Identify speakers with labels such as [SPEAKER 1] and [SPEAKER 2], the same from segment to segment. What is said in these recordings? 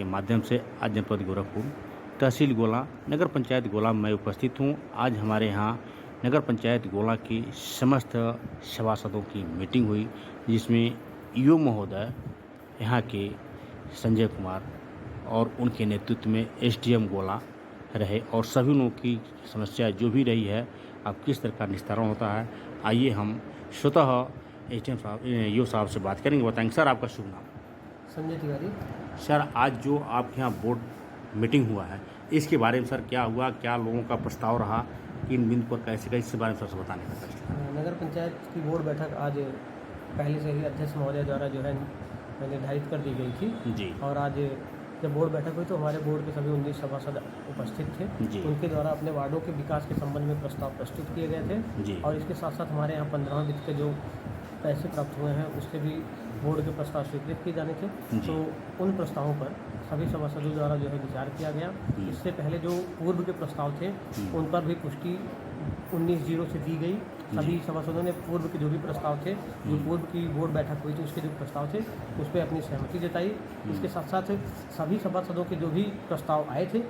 [SPEAKER 1] के माध्यम से आज जनपद गोरखपुर तहसील गोला नगर पंचायत गोला में उपस्थित हूँ। आज हमारे यहाँ नगर पंचायत गोला की समस्त सभासदों की मीटिंग हुई, जिसमें ईओ महोदय यहाँ के संजय कुमार और उनके नेतृत्व में एसडीएम गोला रहे और सभी लोगों की समस्या जो भी रही है, अब किस तरह का निस्तारण होता है, आइए हम स्वतः एसडीएम साहब ईओ साहब से बात करेंगे। बताएंगे सर आपका शुभ नाम।
[SPEAKER 2] संजय तिवारी।
[SPEAKER 1] सर आज जो आपके यहाँ बोर्ड मीटिंग हुआ है, इसके बारे में सर क्या हुआ, क्या लोगों का प्रस्ताव रहा, किन बिंदु पर कैसे इसके बारे में सर बताने का सर।
[SPEAKER 2] नगर पंचायत की बोर्ड बैठक आज पहले से ही अध्यक्ष महोदय द्वारा जो है निर्धारित कर दी गई थी
[SPEAKER 1] जी।
[SPEAKER 2] और आज जब बोर्ड बैठक हुई तो हमारे बोर्ड के सभी 19 सभासद उपस्थित थे
[SPEAKER 1] जी।
[SPEAKER 2] उनके द्वारा अपने वार्डों के विकास के संबंध में प्रस्ताव प्रस्तुत किए गए थे
[SPEAKER 1] जी।
[SPEAKER 2] और इसके साथ साथ हमारे यहाँ 15वें वित्त के जो पैसे प्राप्त हुए हैं उसके भी बोर्ड के प्रस्ताव स्वीकृत किए जाने थे। तो उन प्रस्तावों पर सभी सभासदों द्वारा जो है विचार किया गया। इससे पहले जो पूर्व के प्रस्ताव थे उन पर भी पुष्टि 19-0 से दी गई। सभी सभासदों ने पूर्व के जो भी प्रस्ताव थे, जो पूर्व की बोर्ड बैठक हुई थी उसके जो प्रस्ताव थे उस पर अपनी सहमति जताई। इसके साथ साथ सभी सभासदों के जो भी प्रस्ताव आए थे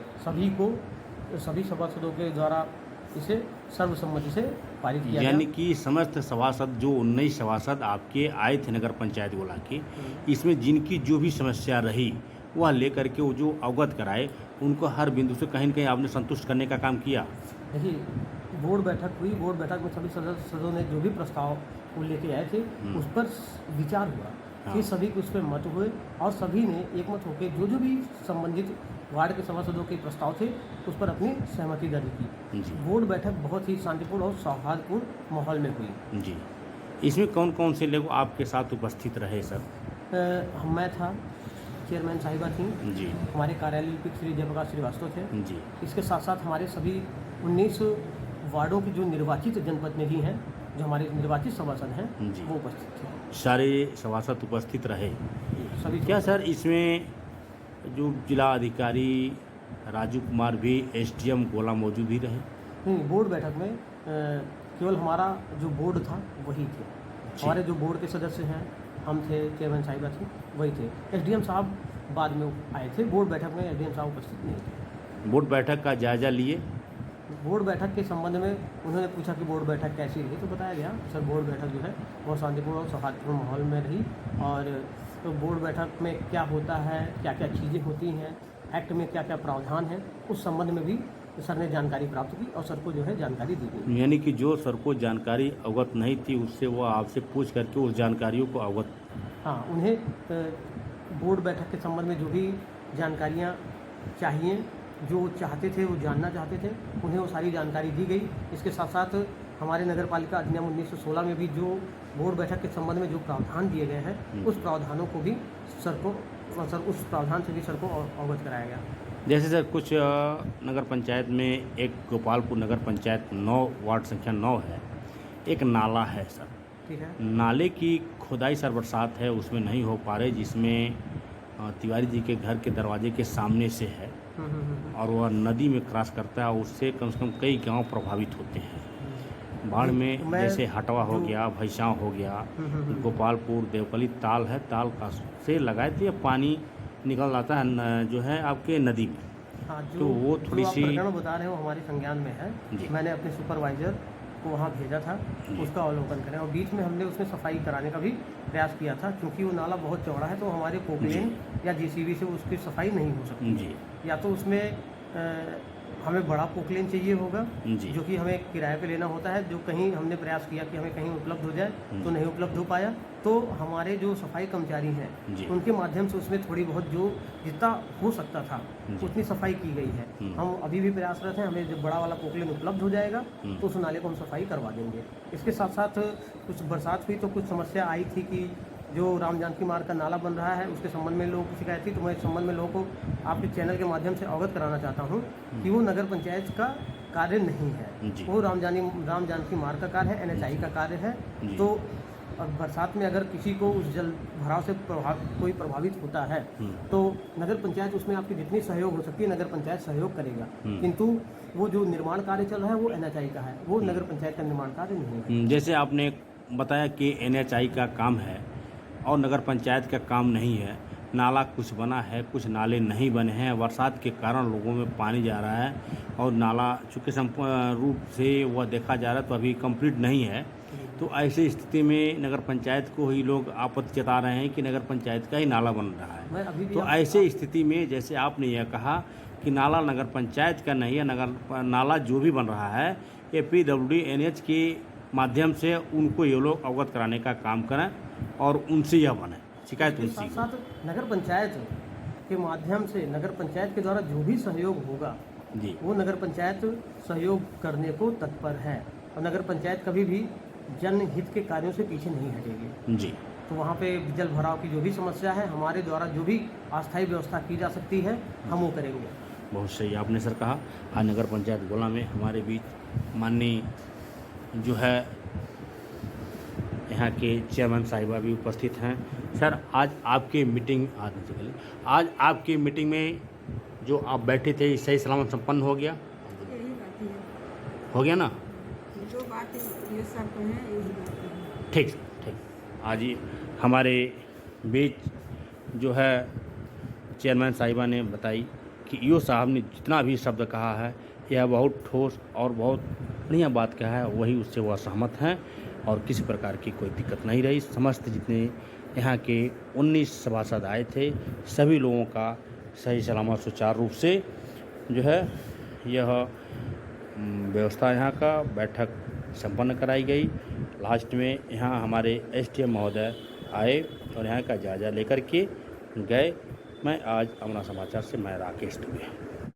[SPEAKER 2] सभी सभासदों के द्वारा इसे सर्वसम्मति से पारित किया।
[SPEAKER 1] यानी कि समस्त सभासद जो 19 सभासद आपके आए थे नगर पंचायत गोला के, इसमें जिनकी जो भी समस्या रही वह लेकर के वो जो अवगत कराए, उनको हर बिंदु से कहीं न कहीं आपने संतुष्ट करने का काम किया।
[SPEAKER 2] देखिए, बोर्ड बैठक हुई, बोर्ड बैठक में सभी सदस्यों ने जो भी प्रस्ताव वो लेके आए थे उस पर विचार हुआ कि सभी के उस पर मत हुए और सभी ने एकमत होकर जो भी संबंधित वार्ड के सभासदों के प्रस्ताव थे उस पर अपनी सहमति दर्ज की। बोर्ड बैठक बहुत ही शांतिपूर्ण और सौहार्दपूर्ण माहौल में हुई।
[SPEAKER 1] जी। इसमें कौन कौन से लोग आपके साथ उपस्थित रहे सर?
[SPEAKER 2] मैं था, चेयरमैन साहिबा थी
[SPEAKER 1] जी,
[SPEAKER 2] हमारे कार्यालय लिपिक श्री जयप्रकाश श्रीवास्तव थे
[SPEAKER 1] जी।
[SPEAKER 2] इसके साथ साथ हमारे सभी 19 वार्डों के जो निर्वाचित जनप्रतिनिधि हैं, जो हमारे निर्वाचित सभासद हैं वो उपस्थित थे।
[SPEAKER 1] सारे सभासद उपस्थित रहे
[SPEAKER 2] सभी।
[SPEAKER 1] क्या सर इसमें जो जिला अधिकारी राजू कुमार भी एसडीएम गोला मौजूद ही रहे?
[SPEAKER 2] नहीं, बोर्ड बैठक में केवल हमारा जो बोर्ड था वही थे। हमारे जो बोर्ड के सदस्य हैं, हम थे, चेयरमैन साहिबा थी, वही थे। एसडीएम साहब बाद में आए थे। बोर्ड बैठक में एसडीएम साहब उपस्थित नहीं थे।
[SPEAKER 1] बोर्ड बैठक का जायजा लिए?
[SPEAKER 2] बोर्ड बैठक के संबंध में उन्होंने पूछा कि बोर्ड बैठक कैसी रही, तो बताया गया सर बोर्ड बैठक जो है बहुत शांतिपूर्ण और सौहार्दपूर्ण माहौल में रही। और तो बोर्ड बैठक में क्या होता है, क्या क्या चीज़ें होती हैं, एक्ट में क्या क्या प्रावधान है, उस संबंध में भी सर ने जानकारी प्राप्त की और सर को जो है जानकारी दी गई।
[SPEAKER 1] यानी कि जो सर को जानकारी अवगत नहीं थी उससे वो आपसे पूछ करके उस जानकारियों को अवगत।
[SPEAKER 2] हाँ, उन्हें बोर्ड बैठक के संबंध में जो भी जानकारियाँ चाहिए, जो चाहते थे, वो जानना चाहते थे, उन्हें वो सारी जानकारी दी गई। इसके साथ साथ हमारे नगर पालिका अधिनियम 1916 में भी जो बोर्ड बैठक के संबंध में जो प्रावधान दिए गए हैं उस प्रावधानों को भी उस प्रावधान से भी सर को अवगत कराया गया।
[SPEAKER 1] जैसे सर कुछ नगर पंचायत में एक गोपालपुर नगर पंचायत 9 वार्ड संख्या 9 है, एक नाला है सर,
[SPEAKER 2] ठीक है।
[SPEAKER 1] नाले की खुदाई सर बरसात है उसमें नहीं हो पा रहे, जिसमें तिवारी जी के घर के दरवाजे के सामने से है और वह नदी में क्रॉस करता है, उससे कम से कम कई गांव प्रभावित होते हैं बाढ़ में। जैसे हटवा हो गया, भैंसाव हो गया, गोपालपुर देवकली ताल है, ताल का से लगाए थे पानी निकल आता है जो है आपके नदी में।
[SPEAKER 2] हाँ,
[SPEAKER 1] तो वो थोड़ी सी
[SPEAKER 2] प्रकरण बता रहे हो हमारे संज्ञान में है। मैंने अपने सुपरवाइजर को वहाँ भेजा था उसका अवलोकन करें और बीच में हमने उसमें सफाई कराने का भी प्रयास किया था, क्योंकि वो नाला बहुत चौड़ा है तो हमारे पोकलेन या जेसीबी से उसकी सफाई नहीं हो सकती जी। या तो उसमें हमें बड़ा पोकलेन चाहिए होगा जो कि हमें किराए पे लेना होता है, जो कहीं हमने प्रयास किया कि हमें कहीं उपलब्ध हो जाए तो नहीं उपलब्ध हो पाया। तो हमारे जो सफाई कर्मचारी हैं उनके माध्यम से उसमें थोड़ी बहुत जो जितना हो सकता था उतनी सफाई की गई है। हम अभी भी प्रयासरत हैं, हमें जब बड़ा वाला पोकलेन उपलब्ध हो जाएगा तो उस नाले को हम सफाई करवा देंगे। इसके साथ साथ कुछ बरसात हुई तो कुछ समस्या आई थी कि जो राम जानकी मार्ग का नाला बन रहा है उसके संबंध में लोगों की शिकायत थी। तो मैं इस संबंध में लोगों को आपके चैनल के माध्यम से अवगत कराना चाहता हूँ कि वो नगर पंचायत का कार्य नहीं है, वो राम जानकी मार्ग का कार्य है, NHI का कार्य है। तो बरसात में अगर किसी को उस जल भराव से कोई प्रभावित होता है तो नगर पंचायत उसमें आपकी जितनी सहयोग हो सकती है नगर पंचायत सहयोग करेगा, किंतु वो जो निर्माण कार्य चल रहा है वो NHI का है, वो नगर पंचायत का निर्माण कार्य नहीं है।
[SPEAKER 1] जैसे आपने बताया कि NHI का काम है और नगर पंचायत का काम नहीं है, नाला कुछ बना है, कुछ नाले नहीं बने हैं। बरसात के कारण लोगों में पानी जा रहा है और नाला चूँकि संपूर्ण रूप से वह देखा जा रहा है तो अभी कंप्लीट नहीं है। तो ऐसी स्थिति में नगर पंचायत को ही लोग आपत्ति जता रहे हैं कि नगर पंचायत का ही नाला बन रहा है। तो ऐसे स्थिति में जैसे आपने यह कहा कि नाला नगर पंचायत का नहीं है, नाला जो भी बन रहा है ये PWD/NH के माध्यम से उनको ये लोग अवगत कराने का काम करें और उनसे यह बने, शिकायत उनसे।
[SPEAKER 2] साथ नगर पंचायत के माध्यम से नगर पंचायत के द्वारा जो भी सहयोग होगा
[SPEAKER 1] जी,
[SPEAKER 2] वो नगर पंचायत सहयोग करने को तत्पर है और नगर पंचायत कभी भी जनहित के कार्यों से पीछे नहीं हटेगी
[SPEAKER 1] जी।
[SPEAKER 2] तो वहाँ पे जल भराव की जो भी समस्या है हमारे द्वारा जो भी अस्थायी व्यवस्था की जा सकती है हम वो करेंगे।
[SPEAKER 1] बहुत सही आपने सर कहा। आज नगर पंचायत गोला में हमारे बीच माननीय जो है यहाँ के चेयरमैन साहिबा भी उपस्थित हैं। सर आज आपके मीटिंग आज आपकी मीटिंग में जो आप बैठे थे सही सलामत संपन्न हो गया?
[SPEAKER 3] यही बात है।
[SPEAKER 1] हो गया ना?
[SPEAKER 3] जो बात ये सब है यही बात है।
[SPEAKER 1] ठीक ठीक। आज ये हमारे बीच जो है चेयरमैन साहिबा ने बताई कि ईओ साहब ने जितना भी शब्द कहा है यह बहुत ठोस और बहुत बढ़िया बात कहा है, वही उससे वह सहमत हैं और किसी प्रकार की कोई दिक्कत नहीं रही। समस्त जितने यहाँ के 19 सभासद आए थे सभी लोगों का सही सलामत सुचारू रूप से जो है यह व्यवस्था यहाँ का बैठक संपन्न कराई गई। लास्ट में यहाँ हमारे SDM महोदय आए और यहाँ का जायजा लेकर के गए। मैं आज अमरा समाचार से मैं राकेश दुबे।